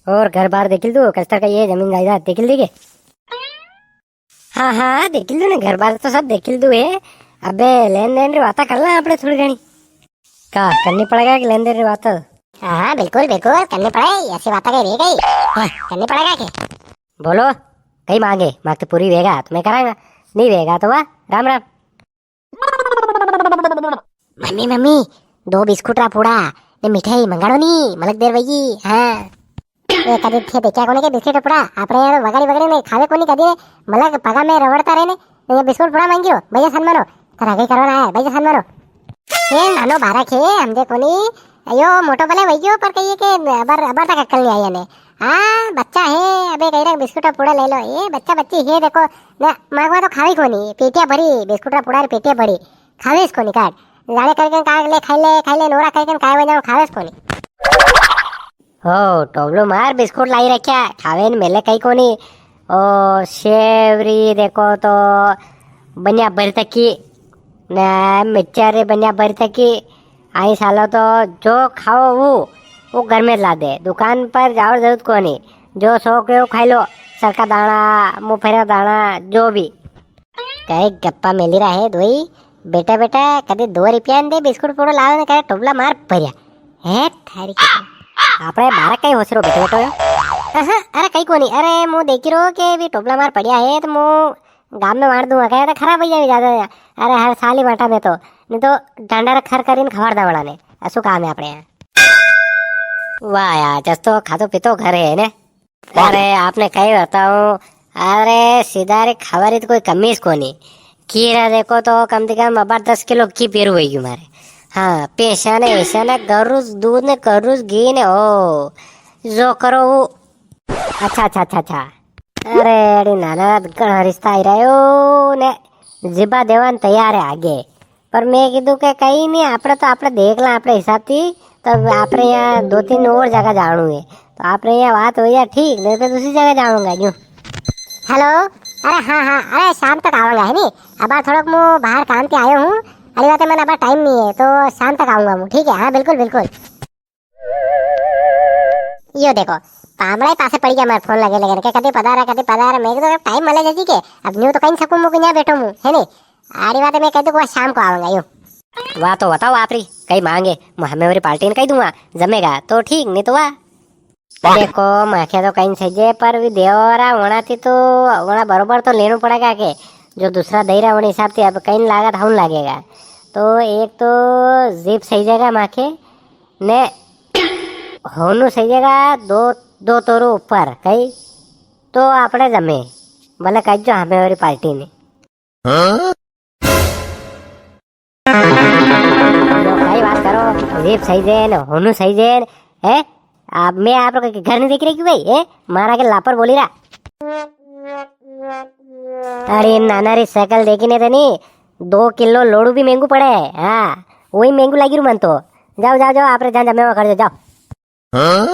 और घर बार देखिल तू कस्तर का ये जमीन जायदाद देखिल दी के? हाँ हाँ देखिल तू ने घर बार तो सब देखिल तू है। अबे लेन देन री बात करना आपने थोड़ी घनी का करनी पड़ेगा कि लेन देन री बात? हाँ बिल्कुल बिल्कुल करनी पड़े, ऐसी बात कही गई करनी पड़ेगा के? बोलो कहीं मांगे मांगते पूरी वेगा तो मैं करांगा, नहीं वेगा तो वाह Ram Ram. Mummy mummy 2 biscuit रा पूड़ा ने मिठाई मंगाड़ो नी मलक देर वही। हाँ ए कदी थे देखा कोने के बिस्कुट पूड़ा आपने यार वगाड़ी वगाड़ी ने खावे कोनी कदी ने मलक पगा में रवड़ता रहने ये बिस्कुट पूड़ा मांगियो भैया सन्मानो तर आगे करवाना है भैया सन्मानो ये नानो बारा खे हम दे कोनी अयो मोटो भले वहीयो पर कहिए के अबर अबर तक अक्कल नहीं आई ने। हाँ बच्चा है अबे कह रहा बिस्कुट पूड़ा ले लो, ये बच्चा बच्ची है देखो ना मांगवा तो खावी कोनी पेटिया भरी बिस्कुट पूड़ा पेटिया भरी खावे इसको निकाल जाने करके खाई ले नोरा करके काय बजाओ खावे इसको नहीं। हो टोबलो मार बिस्कुट लाई रख्या खावे न मेले कई कोनी। ओ शेवरी देखो तो बनिया भर तकी ने मिक्सचर बनिया भर तकी आई सालो तो जो खाओ वो घर में ला दे, दुकान पर जाओ जरूरत को नहीं, जो शौक है वो खाई लो, सरका दाना मुफेरा दाना जो भी। कहीं गप्पा मिली रहा है दोई बेटा बेटा कभी 2 रुपया दे बिस्कुट पूरा लावे ने करे टोबला मार भरिया है थारी आपने 12 कई होसरो बेटा बेटो। अरे कई को नहीं, अरे मु देखी रो के भी टोबला मार पड़िया है तो मु गांव में मार दूंगा कहे तो खराब हो जाए ज्यादा। अरे हर साल ही बांटा में तो नहीं तो डांडा रख खर करीन खबर दा बड़ा ने ऐसो काम है अपने यहाँ। वाह यार जस तो खातो पीतो घर है ने। अरे आपने कही बताऊं अरे सीधा रे खबर ही तो कोई कमी इसको नहीं। कीरा देखो तो कम से कम अबार 10 किलो की पेरू हुई मारे। हाँ पेशा ने ऐसा ने गरुज दूध ने गरुज घी ने ओ जो करो वो अच्छा अच्छा अच्छा अच्छा। अरे अरे नाना घना रिश्ता आई रहा ने जिबा देवान तैयार है आगे, पर मैं कीधु के कहीं नहीं आपने तो आपने देख ला अपने हिसाब थी तो आपने यहाँ 2-3 और जगह जाणू है तो आपने यहाँ बात हो या ठीक नहीं तो दूसरी जगह जाऊंगा यूँ। हेलो अरे हाँ हाँ अरे शाम तक आऊंगा है नी अब थोड़ा मु बाहर काम पे आयो हूँ अरे बात मैंने अब टाइम नहीं है तो शाम तक आऊंगा मु ठीक है। हाँ बिल्कुल बिल्कुल यो देखो पामड़ा पासे पड़ी गया मेरा फोन लगे लगे के कभी पधारा मैं तो टाइम मिले जल्दी के अब न्यू तो कहीं सकूं मु यहाँ बैठो हूँ है नी आरी बात मैं कह दूँ शाम को आऊंगा यो। वाह तो बताओ आपरी कहीं मांगे हमें मेरी पार्टी ने कही दूंगा जमेगा तो ठीक नहीं तो वाह देखो माखे तो कहीं सही पर भी देवरा होना थी तो होना बरोबर तो लेना पड़ेगा के जो दूसरा दे रहा होने हिसाब से अब कहीं लागत हम लागेगा तो एक तो जीप सही जगह माखे ने होनु सही जगह दो तोरो ऊपर कहीं तो आपने जमे भले कही जो हमें मेरी पार्टी ने भाई बात करो जीप सही जेन होनु सही जेन है। अब मैं आप लोग के घर नहीं देख रही क्यों भाई है मारा के लापर बोली रहा। अरे नाना री साइकिल देखी नहीं तो नहीं 2 किलो लोड़ू भी महंगू पड़े है। हाँ वही महंगू लगी रू मन तो जाओ जाओ जाओ आप जहाँ जमे खड़े जाओ। हाँ?